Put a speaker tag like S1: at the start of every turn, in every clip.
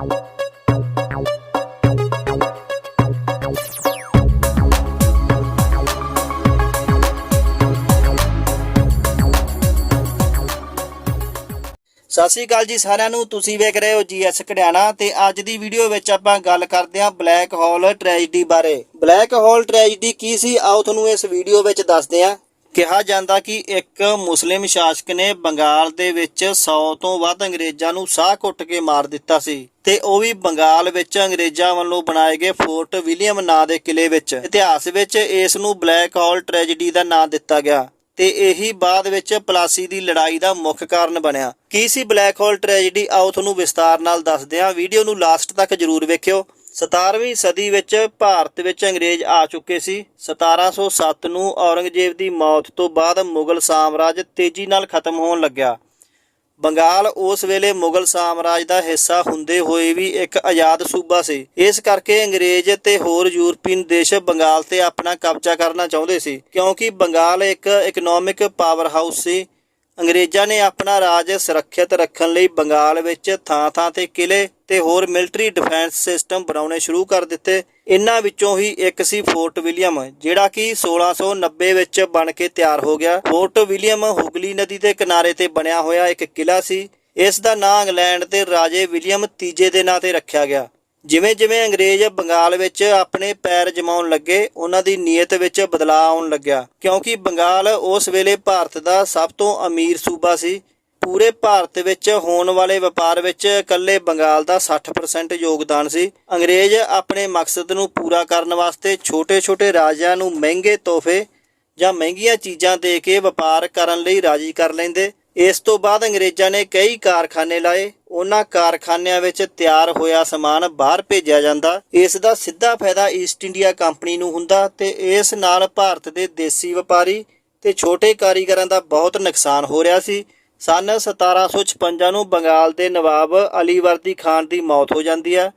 S1: सत श्री अकाल जी सारिਆਂ ਨੂੰ। ਤੁਸੀਂ ਵੇਖ ਰਹੇ ਹੋ GS ਘੜਿਆਣਾ ਤੇ ਅੱਜ ਦੀ ਵੀਡੀਓ ਵਿੱਚ ਆਪਾਂ ਗੱਲ ਕਰਦੇ ਹਾਂ ਬਲੈਕ ਹੋਲ ਟ੍ਰੈਜਡੀ ਬਾਰੇ। ਬਲੈਕ ਹੋਲ ਟ੍ਰੈਜਡੀ ਕੀ ਸੀ ਆਓ ਤੁਹਾਨੂੰ ਇਸ ਵੀਡੀਓ ਵਿੱਚ ਦੱਸਦੇ ਹਾਂ। ਕਿਹਾ ਜਾਂਦਾ ਕਿ ਇੱਕ ਮੁਸਲਿਮ ਸ਼ਾਸਕ ਨੇ ਬੰਗਾਲ ਦੇ ਵਿੱਚ 100 ਤੋਂ ਵੱਧ ਅੰਗਰੇਜ਼ਾਂ ਨੂੰ ਸਾਹ ਘੁੱਟ ਕੇ ਮਾਰ ਦਿੱਤਾ ਸੀ ਤੇ ਉਹ ਵੀ ਬੰਗਾਲ ਵਿੱਚ ਅੰਗਰੇਜ਼ਾਂ ਵੱਲੋਂ ਬਣਾਏ ਗਏ ਫੋਰਟ ਵਿਲੀਅਮ ਨਾਂ ਦੇ ਕਿਲੇ ਵਿੱਚ। ਇਤਿਹਾਸ ਵਿੱਚ ਇਸ ਨੂੰ ਬਲੈਕ ਹੋਲ ਟ੍ਰੈਜਡੀ ਦਾ ਨਾਂ ਦਿੱਤਾ ਗਿਆ ਤੇ ਇਹੀ ਬਾਅਦ ਵਿੱਚ ਪਲਾਸੀ ਦੀ ਲੜਾਈ ਦਾ ਮੁੱਖ ਕਾਰਨ ਬਣਿਆ। ਕੀ ਸੀ ਬਲੈਕ ਹੋਲ ਟ੍ਰੈਜਡੀ ਆਓ ਤੁਹਾਨੂੰ ਵਿਸਤਾਰ ਨਾਲ ਦੱਸਦੇ ਹਾਂ। ਵੀਡੀਓ ਨੂੰ ਲਾਸਟ ਤੱਕ ਜ਼ਰੂਰ ਵੇਖਿਓ। 17ਵੀਂ ਸਦੀ ਵਿੱਚ ਭਾਰਤ ਵਿੱਚ ਅੰਗਰੇਜ਼ ਆ ਚੁੱਕੇ ਸੀ। 1707 ਨੂੰ ਔਰੰਗਜ਼ੇਬ ਦੀ ਮੌਤ ਤੋਂ ਬਾਅਦ ਮੁਗਲ ਸਾਮਰਾਜ ਤੇਜ਼ੀ ਨਾਲ ਖਤਮ ਹੋਣ ਲੱਗਿਆ। ਬੰਗਾਲ ਉਸ ਵੇਲੇ ਮੁਗਲ ਸਾਮਰਾਜ ਦਾ ਹਿੱਸਾ ਹੁੰਦੇ ਹੋਏ ਵੀ ਇੱਕ ਆਜ਼ਾਦ ਸੂਬਾ ਸੀ। ਇਸ ਕਰਕੇ ਅੰਗਰੇਜ਼ ਤੇ ਹੋਰ ਯੂਰਪੀਅਨ ਦੇਸ਼ ਬੰਗਾਲ ਤੇ ਆਪਣਾ ਕਬਜ਼ਾ ਕਰਨਾ ਚਾਹੁੰਦੇ ਸੀ ਕਿਉਂਕਿ ਬੰਗਾਲ ਇੱਕ ਇਕਨੋਮਿਕ ਪਾਵਰ ਹਾਊਸ ਸੀ। ਅੰਗਰੇਜ਼ਾਂ ਨੇ ਆਪਣਾ ਰਾਜ ਸੁਰੱਖਿਅਤ ਰੱਖਣ ਲਈ ਬੰਗਾਲ ਵਿੱਚ ਥਾਂ-ਥਾਂ ਤੇ ਕਿਲੇ ਤੇ ਹੋਰ ਮਿਲਟਰੀ ਡਿਫੈਂਸ ਸਿਸਟਮ ਬਣਾਉਣੇ ਸ਼ੁਰੂ ਕਰ ਦਿੱਤੇ। ਇਨ੍ਹਾਂ ਵਿੱਚੋਂ ਹੀ ਇੱਕ ਸੀ ਫੋਰਟ ਵਿਲੀਅਮ ਜਿਹੜਾ ਕਿ 1690 ਵਿੱਚ ਬਣ ਕੇ ਤਿਆਰ ਹੋ ਗਿਆ। ਫੋਰਟ ਵਿਲੀਅਮ ਹੁਗਲੀ ਨਦੀ ਦੇ ਕਿਨਾਰੇ ਤੇ ਬਣਿਆ ਹੋਇਆ ਇੱਕ ਕਿਲਾ ਸੀ। ਇਸ ਦਾ ਨਾਂ ਇੰਗਲੈਂਡ ਦੇ ਰਾਜੇ ਵਿਲੀਅਮ ਤੀਜੇ ਦੇ ਨਾਂ ਤੇ ਰੱਖਿਆ ਗਿਆ। ਜਿਵੇਂ ਜਿਵੇਂ ਅੰਗਰੇਜ਼ ਬੰਗਾਲ ਵਿੱਚ ਆਪਣੇ ਪੈਰ ਜਮਾਉਣ ਲੱਗੇ ਉਹਨਾਂ ਦੀ ਨੀਅਤ ਵਿੱਚ ਬਦਲਾਅ ਆਉਣ ਲੱਗਿਆ ਕਿਉਂਕਿ ਬੰਗਾਲ ਉਸ ਵੇਲੇ ਭਾਰਤ ਦਾ ਸਭ ਤੋਂ ਅਮੀਰ ਸੂਬਾ ਸੀ। ਪੂਰੇ ਭਾਰਤ ਵਿੱਚ ਹੋਣ ਵਾਲੇ ਵਪਾਰ ਵਿੱਚ ਇਕੱਲੇ ਬੰਗਾਲ ਦਾ 60% ਯੋਗਦਾਨ ਸੀ। ਅੰਗਰੇਜ਼ ਆਪਣੇ ਮਕਸਦ ਨੂੰ ਪੂਰਾ ਕਰਨ ਵਾਸਤੇ ਛੋਟੇ-ਛੋਟੇ ਰਾਜਿਆਂ ਨੂੰ ਮਹਿੰਗੇ ਤੋਹਫੇ ਜਾਂ ਮਹਿੰਗੀਆਂ ਚੀਜ਼ਾਂ ਦੇ ਕੇ ਵਪਾਰ ਕਰਨ ਲਈ ਰਾਜੀ ਕਰ ਲੈਂਦੇ। ਇਸ ਤੋਂ ਬਾਅਦ ਅੰਗਰੇਜ਼ਾਂ ਨੇ ਕਈ ਕਾਰਖਾਨੇ ਲਾਏ। ਉਹਨਾਂ ਕਾਰਖਾਨਿਆਂ ਵਿੱਚ ਤਿਆਰ ਹੋਇਆ ਸਮਾਨ ਬਾਹਰ ਭੇਜਿਆ ਜਾਂਦਾ। ਇਸ ਦਾ ਸਿੱਧਾ ਫਾਇਦਾ ਈਸਟ ਇੰਡੀਆ ਕੰਪਨੀ ਨੂੰ ਹੁੰਦਾ ਤੇ ਇਸ ਨਾਲ ਭਾਰਤ ਦੇ ਦੇਸੀ ਵਪਾਰੀ ਤੇ ਛੋਟੇ ਕਾਰੀਗਰਾਂ ਦਾ ਬਹੁਤ ਨੁਕਸਾਨ ਹੋ ਰਿਹਾ ਸੀ। ਸੰਨ 1756 ਨੂੰ ਬੰਗਾਲ ਦੇ ਨਵਾਬ ਅਲੀ ਵਰਦੀ ਖਾਨ ਦੀ ਮੌਤ ਹੋ ਜਾਂਦੀ ਹੈ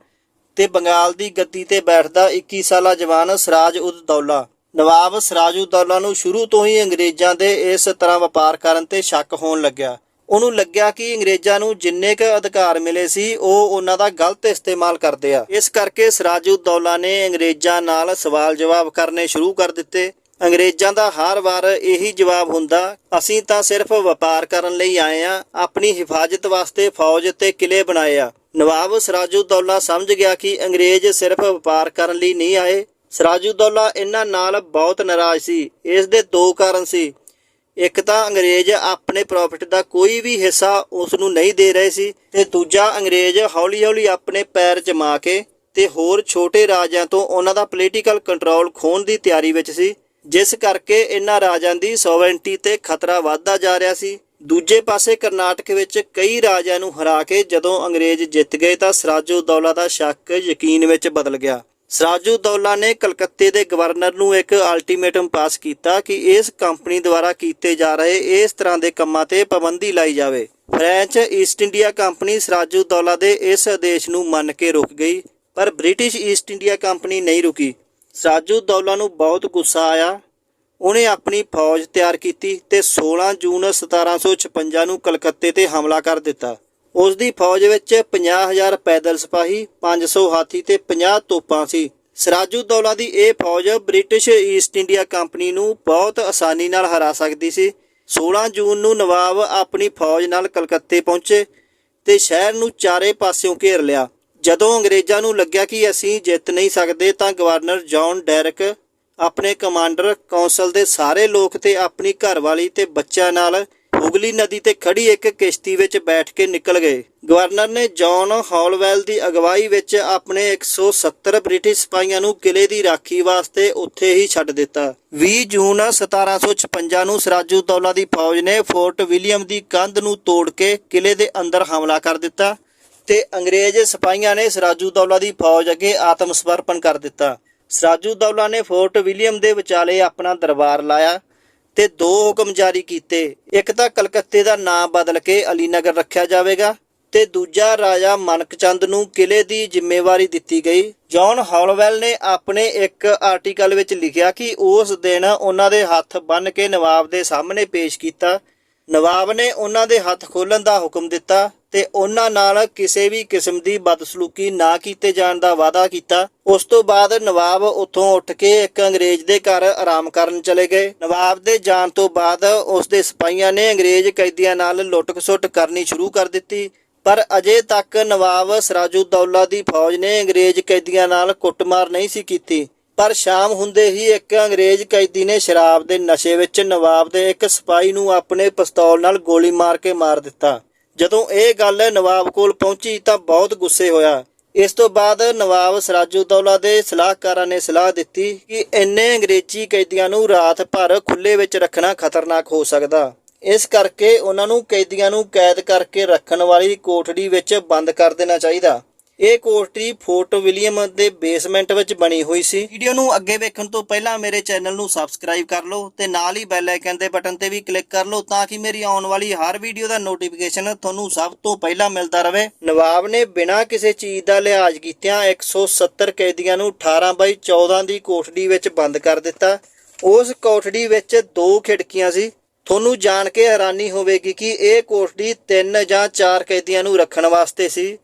S1: ਤੇ ਬੰਗਾਲ ਦੀ ਗੱਦੀ ਤੇ ਬੈਠਦਾ 21 ਸਾਲਾ ਜਵਾਨ ਸਿਰਾਜ ਉਦ ਦੌਲਾ। ਨਵਾਬ ਸਿਰਾਜ ਉਦ ਦੌਲਾ ਨੂੰ ਸ਼ੁਰੂ ਤੋਂ ਹੀ ਅੰਗਰੇਜ਼ਾਂ ਦੇ ਇਸ ਤਰ੍ਹਾਂ ਵਪਾਰ ਕਰਨ ਤੇ ਸ਼ੱਕ ਹੋਣ ਲੱਗਿਆ। ਉਹਨੂੰ ਲੱਗਿਆ ਕਿ ਅੰਗਰੇਜ਼ਾਂ ਨੂੰ ਜਿੰਨੇ ਕੁ ਅਧਿਕਾਰ ਮਿਲੇ ਸੀ ਉਹ ਉਹਨਾਂ ਦਾ ਗਲਤ ਇਸਤੇਮਾਲ ਕਰਦੇ ਆ। ਇਸ ਕਰਕੇ ਸਿਰਾਜ ਉਦ ਦੌਲਾ ਨੇ ਅੰਗਰੇਜ਼ਾਂ ਨਾਲ ਸਵਾਲ ਜਵਾਬ ਕਰਨੇ ਸ਼ੁਰੂ ਕਰ ਦਿੱਤੇ। ਅੰਗਰੇਜ਼ਾਂ ਦਾ ਹਰ ਵਾਰ ਇਹੀ ਜਵਾਬ ਹੁੰਦਾ, ਅਸੀਂ ਤਾਂ ਸਿਰਫ ਵਪਾਰ ਕਰਨ ਲਈ ਆਏ ਆ, ਆਪਣੀ ਹਿਫਾਜ਼ਤ ਵਾਸਤੇ ਫੌਜ ਤੇ ਕਿਲੇ ਬਣਾਏ ਆ। ਨਵਾਬ ਸਿਰਾਜ ਉਦ ਦੌਲਾ ਸਮਝ ਗਿਆ ਕਿ ਅੰਗਰੇਜ਼ ਸਿਰਫ ਵਪਾਰ ਕਰਨ ਲਈ ਨਹੀਂ ਆਏ। ਸਿਰਾਜ ਉਦ ਦੌਲਾ ਇਹਨਾਂ ਨਾਲ ਬਹੁਤ ਨਾਰਾਜ਼ ਸੀ। ਇਸ ਦੇ ਦੋ ਕਾਰਨ ਸੀ। ਇੱਕ ਤਾਂ ਅੰਗਰੇਜ਼ ਆਪਣੇ ਪ੍ਰੋਫਿਟ ਦਾ ਕੋਈ ਵੀ ਹਿੱਸਾ ਉਸ ਨੂੰ ਨਹੀਂ ਦੇ ਰਹੇ ਸੀ ਤੇ ਦੂਜਾ ਅੰਗਰੇਜ਼ ਹੌਲੀ-ਹੌਲੀ ਆਪਣੇ ਪੈਰ ਜਮਾ ਕੇ ਤੇ ਹੋਰ ਛੋਟੇ ਰਾਜਾਂ ਤੋਂ ਉਹਨਾਂ ਦਾ ਪੋਲੀਟੀਕਲ ਕੰਟਰੋਲ ਖੋਹਣ ਦੀ ਤਿਆਰੀ ਵਿੱਚ ਸੀ ਜਿਸ ਕਰਕੇ ਇਹਨਾਂ ਰਾਜਾਂ ਦੀ ਸੋਵਰੇਨਟੀ ਤੇ ਖਤਰਾ ਵੱਧਦਾ ਜਾ ਰਿਹਾ ਸੀ। ਦੂਜੇ ਪਾਸੇ ਕਰਨਾਟਕ ਵਿੱਚ ਕਈ ਰਾਜਿਆਂ ਨੂੰ ਹਰਾ ਕੇ ਜਦੋਂ ਅੰਗਰੇਜ਼ ਜਿੱਤ ਗਏ ਤਾਂ ਸਿਰਾਜ ਉਦ ਦੌਲਾ ਦਾ ਸ਼ੱਕ ਯਕੀਨ ਵਿੱਚ ਬਦਲ ਗਿਆ। ਸਿਰਾਜ ਉਦ ਦੌਲਾ ਨੇ ਕਲਕੱਤੇ ਦੇ ਗਵਰਨਰ ਨੂੰ ਇੱਕ ਅਲਟੀਮੇਟਮ ਪਾਸ ਕੀਤਾ ਕਿ ਇਸ ਕੰਪਨੀ ਦੁਆਰਾ ਕੀਤੇ ਜਾ ਰਹੇ ਇਸ ਤਰ੍ਹਾਂ ਦੇ ਕੰਮਾਂ ਤੇ ਪਾਬੰਦੀ ਲਾਈ ਜਾਵੇ। French East India company Siraj ud Daula ਦੇ ਇਸ ਆਦੇਸ਼ ਨੂੰ ਮੰਨ ਕੇ ਰੁਕ ਗਈ ਪਰ ਬ੍ਰਿਟਿਸ਼ ਈਸਟ ਇੰਡੀਆ ਕੰਪਨੀ ਨਹੀਂ ਰੁਕੀ। ਸਿਰਾਜ ਉਦ ਦੌਲਾ ਨੂੰ ਬਹੁਤ ਗੁੱਸਾ ਆਇਆ। ਉਹਨੇ ਆਪਣੀ ਫੌਜ ਤਿਆਰ ਕੀਤੀ ਤੇ 16 ਜੂਨ 1756 ਨੂੰ ਕਲਕੱਤੇ ਤੇ ਹਮਲਾ ਕਰ ਦਿੱਤਾ। ਉਸ ਦੀ ਫੌਜ ਵਿੱਚ 50,000 ਪੈਦਲ ਸਿਪਾਹੀ, 500 ਹਾਥੀ ਤੇ 50 ਤੋਪਾਂ ਸੀ। ਸਿਰਾਜ ਉਦ ਦੌਲਾ ਦੀ ਇਹ ਫੌਜ ਬ੍ਰਿਟਿਸ਼ ਈਸਟ ਇੰਡੀਆ ਕੰਪਨੀ ਨੂੰ ਬਹੁਤ ਆਸਾਨੀ ਨਾਲ ਹਰਾ ਸਕਦੀ ਸੀ। 16 ਜੂਨ ਨੂੰ ਨਵਾਬ ਆਪਣੀ ਫੌਜ ਨਾਲ ਕਲਕੱਤੇ ਪਹੁੰਚੇ ਤੇ ਸ਼ਹਿਰ ਨੂੰ ਚਾਰੇ ਪਾਸਿਓਂ ਘੇਰ ਲਿਆ। ਜਦੋਂ ਅੰਗਰੇਜ਼ਾਂ ਨੂੰ ਲੱਗਿਆ ਕਿ ਅਸੀਂ ਜਿੱਤ ਨਹੀਂ ਸਕਦੇ ਤਾਂ ਗਵਰਨਰ ਜੌਨ ਡੈਰਕ ਆਪਣੇ ਕਮਾਂਡਰ ਕੌਂਸਲ ਦੇ ਸਾਰੇ ਲੋਕ ਤੇ ਆਪਣੀ ਘਰਵਾਲੀ ਤੇ ਬੱਚਿਆਂ ਨਾਲ ਹੁਗਲੀ ਨਦੀ ਤੇ ਖੜੀ ਇੱਕ ਕਿਸ਼ਤੀ ਵਿੱਚ ਬੈਠ ਕੇ ਨਿਕਲ ਗਏ। ਗਵਰਨਰ ਨੇ ਜੌਨ ਹੌਲਵੈਲ ਦੀ ਅਗਵਾਈ ਵਿੱਚ ਆਪਣੇ 170 ਬ੍ਰਿਟਿਸ਼ ਸਿਪਾਹੀਆਂ ਨੂੰ ਕਿਲੇ ਦੀ ਰਾਖੀ ਵਾਸਤੇ ਉੱਥੇ ਹੀ ਛੱਡ ਦਿੱਤਾ। 20 ਜੂਨ 1756 ਨੂੰ ਸਿਰਾਜ ਉਦ ਦੌਲਾ ਦੀ ਫੌਜ ਨੇ ਫੋਰਟ ਵਿਲੀਅਮ ਦੀ ਕੰਧ ਨੂੰ ਤੋੜ ਕੇ ਕਿਲੇ ਦੇ ਅੰਦਰ ਹਮਲਾ ਕਰ ਦਿੱਤਾ ਤੇ ਅੰਗਰੇਜ਼ ਸਿਪਾਹੀਆਂ ਨੇ ਸਿਰਾਜ ਉਦ ਦੌਲਾ ਦੀ ਫੌਜ ਅੱਗੇ ਆਤਮ ਸਮਰਪਣ ਕਰ ਦਿੱਤਾ। ਸਿਰਾਜ ਉਦ ਦੌਲਾ ਨੇ ਫੋਰਟ ਵਿਲੀਅਮ ਦੇ ਵਿਚਾਲੇ ਆਪਣਾ ਦਰਬਾਰ ਲਾਇਆ ਤੇ ਦੋ ਹੁਕਮ ਜਾਰੀ ਕੀਤੇ। ਇੱਕ ਤਾਂ ਕਲਕੱਤੇ ਦਾ ਨਾਂ ਬਦਲ ਕੇ ਅਲੀਨਗਰ ਰੱਖਿਆ ਜਾਵੇਗਾ ਤੇ ਦੂਜਾ ਰਾਜਾ ਮਨਕਚੰਦ ਨੂੰ ਕਿਲੇ ਦੀ ਜ਼ਿੰਮੇਵਾਰੀ ਦਿੱਤੀ ਗਈ। ਜੌਨ ਹੌਲਵੈਲ ਨੇ ਆਪਣੇ ਇੱਕ ਆਰਟੀਕਲ ਵਿੱਚ ਲਿਖਿਆ ਕਿ ਉਸ ਦਿਨ ਉਹਨਾਂ ਦੇ ਹੱਥ ਬੰਨ੍ਹ ਕੇ ਨਵਾਬ ਦੇ ਸਾਹਮਣੇ ਪੇਸ਼ ਕੀਤਾ ਨਵਾਬ ਨੇ ਉਹਨਾਂ ਦੇ ਹੱਥ ਖੋਲਣ ਦਾ ਹੁਕਮ ਦਿੱਤਾ ਤੇ ਉਹਨਾਂ ਨਾਲ ਕਿਸੇ ਵੀ ਕਿਸਮ ਦੀ ਬਦਸਲੂਕੀ ਨਾ ਕੀਤੇ ਜਾਣ ਦਾ ਵਾਅਦਾ ਕੀਤਾ। ਉਸ ਤੋਂ ਬਾਅਦ ਨਵਾਬ ਉੱਥੋਂ ਉੱਠ ਕੇ ਇੱਕ ਅੰਗਰੇਜ਼ ਦੇ ਘਰ ਆਰਾਮ ਕਰਨ ਚਲੇ ਗਏ। ਨਵਾਬ ਦੇ ਜਾਣ ਤੋਂ ਬਾਅਦ ਉਸ ਦੇ ਸਿਪਾਹੀਆਂ ਨੇ ਅੰਗਰੇਜ਼ ਕੈਦੀਆਂ ਨਾਲ ਲੁੱਟ-ਖਸੁੱਟ ਕਰਨੀ ਸ਼ੁਰੂ ਕਰ ਦਿੱਤੀ, ਪਰ ਅਜੇ ਤੱਕ ਨਵਾਬ ਸਿਰਾਜੁੱਦੌਲਾ ਦੀ ਫੌਜ ਨੇ ਅੰਗਰੇਜ਼ ਕੈਦੀਆਂ ਨਾਲ ਕੁੱਟਮਾਰ ਨਹੀਂ ਸੀ ਕੀਤੀ। ਪਰ ਸ਼ਾਮ ਹੁੰਦੇ ਹੀ ਇੱਕ ਅੰਗਰੇਜ਼ ਕੈਦੀ ਨੇ ਸ਼ਰਾਬ ਦੇ ਨਸ਼ੇ ਵਿੱਚ ਨਵਾਬ ਦੇ ਇੱਕ ਸਿਪਾਹੀ ਨੂੰ ਆਪਣੇ ਪਿਸਤੌਲ ਨਾਲ ਗੋਲੀ ਮਾਰ ਕੇ ਮਾਰ ਦਿੱਤਾ। ਜਦੋਂ ਇਹ ਗੱਲ ਨਵਾਬ ਕੋਲ ਪਹੁੰਚੀ ਤਾਂ ਬਹੁਤ ਗੁੱਸੇ ਹੋਇਆ। ਇਸ ਤੋਂ ਬਾਅਦ ਨਵਾਬ ਸਿਰਾਜੁੱਦੌਲਾ ਦੇ ਸਲਾਹਕਾਰਾਂ ਨੇ ਸਲਾਹ ਦਿੱਤੀ ਕਿ ਇੰਨੇ ਅੰਗਰੇਜ਼ੀ ਕੈਦੀਆਂ ਨੂੰ ਰਾਤ ਭਰ ਖੁੱਲ੍ਹੇ ਵਿੱਚ ਰੱਖਣਾ ਖਤਰਨਾਕ ਹੋ ਸਕਦਾ। ਇਸ ਕਰਕੇ ਉਹਨਾਂ ਨੂੰ ਕੈਦੀਆਂ ਨੂੰ ਕੈਦ ਕਰਕੇ ਰੱਖਣ ਵਾਲੀ ਕੋਠੜੀ ਵਿੱਚ ਬੰਦ ਕਰ ਦੇਣਾ ਚਾਹੀਦਾ। ਇਹ ਕੋਠੜੀ ਫੋਰਟ ਵਿਲੀਅਮ ਦੇ ਬੇਸਮੈਂਟ ਵਿੱਚ ਬਣੀ ਹੋਈ ਸੀ। ਵੀਡੀਓ ਨੂੰ ਅੱਗੇ ਵੇਖਣ ਤੋਂ ਪਹਿਲਾਂ ਮੇਰੇ ਚੈਨਲ ਨੂੰ ਸਬਸਕ੍ਰਾਈਬ ਕਰ ਲਓ ਤੇ ਨਾਲ ਹੀ ਬੈਲ ਆਈਕਨ ਦੇ ਬਟਨ ਤੇ ਵੀ ਕਲਿੱਕ ਕਰ ਲਓ ਤਾਂ ਕਿ ਮੇਰੀ ਆਉਣ ਵਾਲੀ ਹਰ ਵੀਡੀਓ ਦਾ ਨੋਟੀਫਿਕੇਸ਼ਨ ਤੁਹਾਨੂੰ ਸਭ ਤੋਂ ਪਹਿਲਾਂ ਮਿਲਦਾ ਰਹੇ। ਨਵਾਬ ਨੇ ਬਿਨਾਂ ਕਿਸੇ ਚੀਜ਼ ਦਾ ਲਿਹਾਜ਼ ਕੀਤਿਆਂ 170 ਕੈਦੀਆਂ ਨੂੰ 18x14 ਦੀ ਕੋਠੜੀ ਵਿੱਚ ਬੰਦ ਕਰ ਦਿੱਤਾ। ਉਸ ਕੋਠੜੀ ਵਿੱਚ 2 ਖਿੜਕੀਆਂ ਸੀ। ਤੁਹਾਨੂੰ ਜਾਣ ਕੇ ਹੈਰਾਨੀ ਹੋਵੇਗੀ ਕਿ ਇਹ ਕੋਠੜੀ 3 ਜਾਂ 4 ਕੈਦੀਆਂ ਨੂੰ ਰੱਖਣ ਵਾਸਤੇ ਸੀ,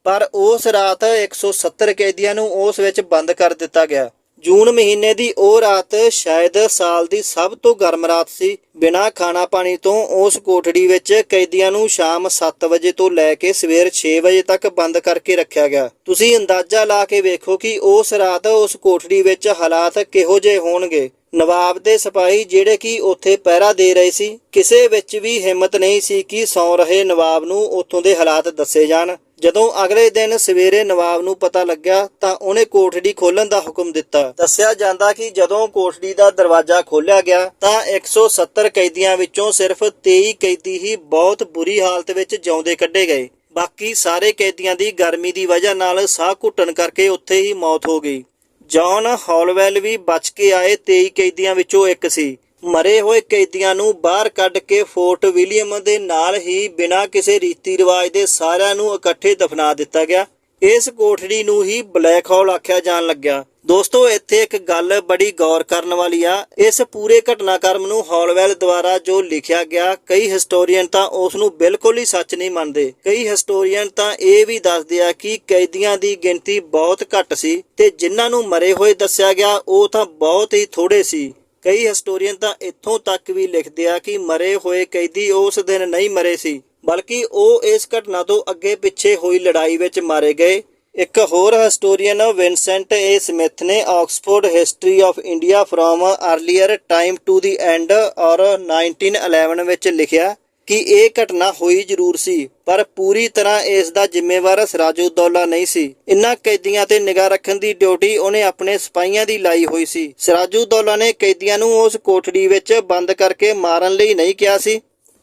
S1: ਪਰ ਉਸ ਰਾਤ 170 ਕੈਦੀਆਂ ਨੂੰ ਉਸ ਵਿੱਚ ਬੰਦ ਕਰ ਦਿੱਤਾ ਗਿਆ। ਜੂਨ ਮਹੀਨੇ ਦੀ ਉਹ ਰਾਤ ਸ਼ਾਇਦ ਸਾਲ ਦੀ ਸਭ ਤੋਂ ਗਰਮ ਰਾਤ ਸੀ। ਬਿਨਾਂ ਖਾਣਾ ਪਾਣੀ ਤੋਂ ਉਸ ਕੋਠੜੀ ਵਿੱਚ ਕੈਦੀਆਂ ਨੂੰ ਸ਼ਾਮ 7 ਵਜੇ ਤੋਂ ਲੈ ਕੇ ਸਵੇਰ 6 ਵਜੇ ਤੱਕ ਬੰਦ ਕਰਕੇ ਰੱਖਿਆ ਗਿਆ। ਤੁਸੀਂ ਅੰਦਾਜ਼ਾ ਲਾ ਕੇ ਵੇਖੋ ਕਿ ਉਸ ਰਾਤ ਉਸ ਕੋਠੜੀ ਵਿੱਚ ਹਾਲਾਤ ਕਿਹੋ ਜਿਹੇ ਹੋਣਗੇ। ਨਵਾਬ ਦੇ ਸਿਪਾਹੀ ਜਿਹੜੇ ਕਿ ਉੱਥੇ ਪਹਿਰਾ ਦੇ ਰਹੇ ਸੀ, ਕਿਸੇ ਵਿੱਚ ਵੀ ਹਿੰਮਤ ਨਹੀਂ ਸੀ ਕਿ ਸੌਂ ਰਹੇ ਨਵਾਬ ਨੂੰ ਉੱਥੋਂ ਦੇ ਹਾਲਾਤ ਦੱਸੇ ਜਾਣ। ਜਦੋਂ ਅਗਲੇ ਦਿਨ ਸਵੇਰੇ ਨਵਾਬ ਨੂੰ ਪਤਾ ਲੱਗਿਆ ਤਾਂ ਉਹਨੇ ਕੋਠੜੀ ਖੋਲਣ ਦਾ ਹੁਕਮ ਦਿੱਤਾ। ਦੱਸਿਆ ਜਾਂਦਾ ਕਿ ਜਦੋਂ ਕੋਠੜੀ ਦਾ ਦਰਵਾਜ਼ਾ ਖੋਲ੍ਹਿਆ ਗਿਆ ਤਾਂ 170 ਕੈਦੀਆਂ ਵਿੱਚੋਂ ਸਿਰਫ 23 ਕੈਦੀ ਹੀ ਬਹੁਤ ਬੁਰੀ ਹਾਲਤ ਵਿੱਚ ਜਿਉਂਦੇ ਕੱਢੇ ਗਏ। ਬਾਕੀ ਸਾਰੇ ਕੈਦੀਆਂ ਦੀ ਗਰਮੀ ਦੀ ਵਜ੍ਹਾ ਨਾਲ ਸਾਹ ਘੁੱਟਣ ਕਰਕੇ ਉੱਥੇ ਹੀ ਮੌਤ ਹੋ ਗਈ। ਜੌਨ ਹੌਲਵੈਲ ਵੀ ਬਚ ਕੇ ਆਏ 23 ਕੈਦੀਆਂ ਵਿੱਚੋਂ ਇੱਕ ਸੀ। ਮਰੇ ਹੋਏ ਕੈਦੀਆਂ ਨੂੰ ਬਾਹਰ ਕੱਢ ਕੇ ਫੋਰਟ ਵਿਲੀਅਮ ਦੇ ਨਾਲ ਹੀ ਬਿਨਾਂ ਕਿਸੇ ਰੀਤੀ ਰਿਵਾਜ ਦੇ ਸਾਰਿਆਂ ਨੂੰ ਇਕੱਠੇ ਦਫਨਾ ਦਿੱਤਾ ਗਿਆ। ਇਸ ਕੋਠੜੀ ਨੂੰ ਹੀ ਬਲੈਕ ਹੋਲ ਆਖਿਆ ਜਾਣ ਲੱਗਿਆ। ਦੋਸਤੋ, ਇੱਥੇ ਇੱਕ ਗੱਲ ਬੜੀ ਗੌਰ ਕਰਨ ਵਾਲੀ ਆ। ਇਸ ਪੂਰੇ ਘਟਨਾਕ੍ਰਮ ਨੂੰ ਹੌਲਵੈਲ ਦੁਆਰਾ ਜੋ ਲਿਖਿਆ ਗਿਆ, ਕਈ ਹਿਸਟੋਰੀਅਨ ਤਾਂ ਉਸ ਨੂੰ ਬਿਲਕੁਲ ਹੀ ਸੱਚ ਨਹੀਂ ਮੰਨਦੇ। ਕਈ ਹਿਸਟੋਰੀਅਨ ਤਾਂ ਇਹ ਵੀ ਦੱਸਦੇ ਆ ਕਿ ਕੈਦੀਆਂ ਦੀ ਗਿਣਤੀ ਬਹੁਤ ਘੱਟ ਸੀ ਤੇ ਜਿਨ੍ਹਾਂ ਨੂੰ ਮਰੇ ਹੋਏ ਦੱਸਿਆ ਗਿਆ ਉਹ ਤਾਂ ਬਹੁਤ ਹੀ ਥੋੜੇ ਸੀ। ਕਈ ਹਿਸਟੋਰੀਅਨ ਤਾਂ ਇੱਥੋਂ ਤੱਕ ਵੀ ਲਿਖਦੇ ਆ ਕਿ ਮਰੇ ਹੋਏ ਕੈਦੀ ਉਸ ਦਿਨ ਨਹੀਂ ਮਰੇ ਸੀ, ਬਲਕਿ ਉਹ ਇਸ ਘਟਨਾ ਤੋਂ ਅੱਗੇ ਪਿੱਛੇ ਹੋਈ ਲੜਾਈ ਵਿੱਚ ਮਾਰੇ ਗਏ। ਇੱਕ ਹੋਰ ਹਿਸਟੋਰੀਅਨ ਵਿਨਸੈਂਟ ਏ ਸਮਿਥ ਨੇ Oxford history of India from earlier time to the end or 1911 ਵਿੱਚ ਲਿਖਿਆ ਕਿ ਇਹ ਘਟਨਾ ਹੋਈ ਜ਼ਰੂਰ ਸੀ, ਪਰ ਪੂਰੀ ਤਰ੍ਹਾਂ ਇਸ ਦਾ ਜ਼ਿੰਮੇਵਾਰ ਸਿਰਾਜੁੱਦੌਲਾ ਨਹੀਂ ਸੀ। ਇਨ੍ਹਾਂ ਕੈਦੀਆਂ ਤੇ ਨਿਗਾਹ ਰੱਖਣ ਦੀ ਡਿਊਟੀ ਉਹਨੇ ਆਪਣੇ ਸਿਪਾਹੀਆਂ ਦੀ ਲਾਈ ਹੋਈ ਸੀ। ਸਿਰਾਜੁੱਦੌਲਾ ਨੇ ਕੈਦੀਆਂ ਨੂੰ ਉਸ ਕੋਠੜੀ ਵਿੱਚ ਬੰਦ ਕਰਕੇ ਮਾਰਨ ਲਈ ਨਹੀਂ ਕਿਹਾ ਸੀ,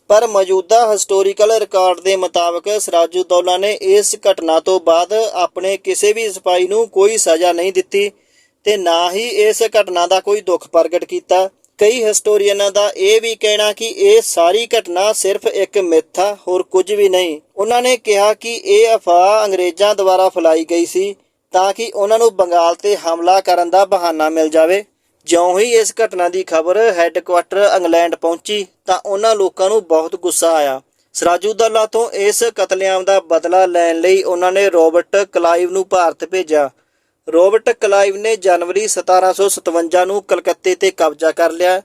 S1: ਪਰ ਮੌਜੂਦਾ ਹਿਸਟੋਰੀਕਲ ਰਿਕਾਰਡ ਦੇ ਮੁਤਾਬਕ ਸਿਰਾਜੁੱਦੌਲਾ ਨੇ ਇਸ ਘਟਨਾ ਤੋਂ ਬਾਅਦ ਆਪਣੇ ਕਿਸੇ ਵੀ ਸਿਪਾਹੀ ਨੂੰ ਕੋਈ ਸਜ਼ਾ ਨਹੀਂ ਦਿੱਤੀ ਤੇ ਨਾ ਹੀ ਇਸ ਘਟਨਾ ਦਾ ਕੋਈ ਦੁੱਖ ਪ੍ਰਗਟ ਕੀਤਾ। ਕਈ ਹਿਸਟੋਰੀਅਨਾਂ ਦਾ ਇਹ ਵੀ ਕਹਿਣਾ ਕਿ ਇਹ ਸਾਰੀ ਘਟਨਾ ਸਿਰਫ ਇੱਕ ਮਿੱਥ ਆ, ਹੋਰ ਕੁਝ ਵੀ ਨਹੀਂ। ਉਹਨਾਂ ਨੇ ਕਿਹਾ ਕਿ ਇਹ ਅਫਵਾਹ ਅੰਗਰੇਜ਼ਾਂ ਦੁਆਰਾ ਫੈਲਾਈ ਗਈ ਸੀ ਤਾਂ ਕਿ ਉਹਨਾਂ ਨੂੰ ਬੰਗਾਲ ਤੇ ਹਮਲਾ ਕਰਨ ਦਾ ਬਹਾਨਾ ਮਿਲ ਜਾਵੇ। ਜਿਉਂ ਹੀ ਇਸ ਘਟਨਾ ਦੀ ਖਬਰ ਹੈੱਡਕੁਆਟਰ ਇੰਗਲੈਂਡ ਪਹੁੰਚੀ ਤਾਂ ਉਹਨਾਂ ਲੋਕਾਂ ਨੂੰ ਬਹੁਤ ਗੁੱਸਾ ਆਇਆ। ਸਿਰਾਜੁੱਦੌਲਾ ਤੋਂ ਇਸ ਕਤਲੇਆਮ ਦਾ ਬਦਲਾ ਲੈਣ ਲਈ ਉਹਨਾਂ ਨੇ ਰੌਬਰਟ ਕਲਾਈਵ ਨੂੰ ਭਾਰਤ ਭੇਜਿਆ। ਰੌਬਰਟ ਕਲਾਈਵ ਨੇ ਜਨਵਰੀ 1757 ਨੂੰ ਕਲਕੱਤੇ ਤੇ ਕਬਜ਼ਾ ਕਰ ਲਿਆ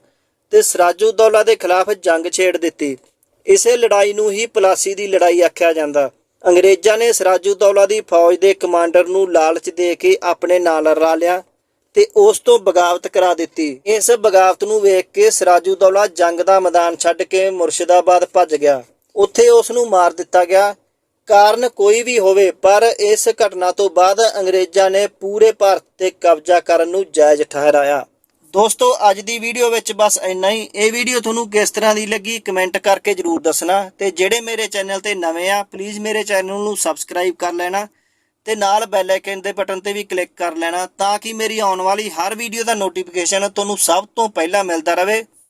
S1: ਤੇ ਸਿਰਾਜੁੱਦੌਲਾ ਦੇ ਖਿਲਾਫ ਜੰਗ ਛੇੜ ਦਿੱਤੀ। ਇਸੇ ਲੜਾਈ ਨੂੰ ਹੀ ਪਲਾਸੀ ਦੀ ਲੜਾਈ ਆਖਿਆ ਜਾਂਦਾ। ਅੰਗਰੇਜ਼ਾਂ ਨੇ ਸਿਰਾਜੁੱਦੌਲਾ ਦੀ ਫੌਜ ਦੇ ਕਮਾਂਡਰ ਨੂੰ ਲਾਲਚ ਦੇ ਕੇ ਆਪਣੇ ਨਾਲ ਰਲਾ ਲਿਆ ਤੇ ਉਸ ਤੋਂ ਬਗਾਵਤ ਕਰਾ ਦਿੱਤੀ। ਇਸ ਬਗਾਵਤ ਨੂੰ ਵੇਖ ਕੇ ਸਿਰਾਜੁੱਦੌਲਾ ਜੰਗ ਦਾ ਮੈਦਾਨ ਛੱਡ ਕੇ ਮੁਰਸ਼ਿਦਾਬਾਦ ਭੱਜ ਗਿਆ। ਉੱਥੇ ਉਸ ਨੂੰ ਮਾਰ ਦਿੱਤਾ ਗਿਆ। ਕਾਰਨ ਕੋਈ ਵੀ ਹੋਵੇ, ਪਰ ਇਸ ਘਟਨਾ ਤੋਂ ਬਾਅਦ ਅੰਗਰੇਜ਼ਾਂ ਨੇ ਪੂਰੇ ਭਾਰਤ ਤੇ ਕਬਜ਼ਾ ਕਰਨ ਨੂੰ ਜਾਇਜ਼ ਠਹਿਰਾਇਆ। ਦੋਸਤੋ, ਅੱਜ ਦੀ ਵੀਡੀਓ ਵਿੱਚ ਬਸ ਇੰਨਾ ਹੀ। ਇਹ ਵੀਡੀਓ ਤੁਹਾਨੂੰ ਕਿਸ ਤਰ੍ਹਾਂ ਦੀ ਲੱਗੀ ਕਮੈਂਟ ਕਰਕੇ ਜਰੂਰ ਦੱਸਣਾ ਤੇ ਜਿਹੜੇ ਮੇਰੇ ਚੈਨਲ ਤੇ ਨਵੇਂ ਆ ਪਲੀਜ਼ ਮੇਰੇ ਚੈਨਲ ਨੂੰ ਸਬਸਕ੍ਰਾਈਬ ਕਰ ਲੈਣਾ ਤੇ ਨਾਲ ਬੈਲ ਆਈਕਨ ਦੇ ਬਟਨ ਤੇ ਵੀ ਕਲਿੱਕ ਕਰ ਲੈਣਾ ਤਾਂ ਕਿ ਮੇਰੀ ਆਉਣ ਵਾਲੀ ਹਰ ਵੀਡੀਓ ਦਾ ਨੋਟੀਫਿਕੇਸ਼ਨ ਤੁਹਾਨੂੰ ਸਭ ਤੋਂ ਪਹਿਲਾਂ ਮਿਲਦਾ ਰਹੇ।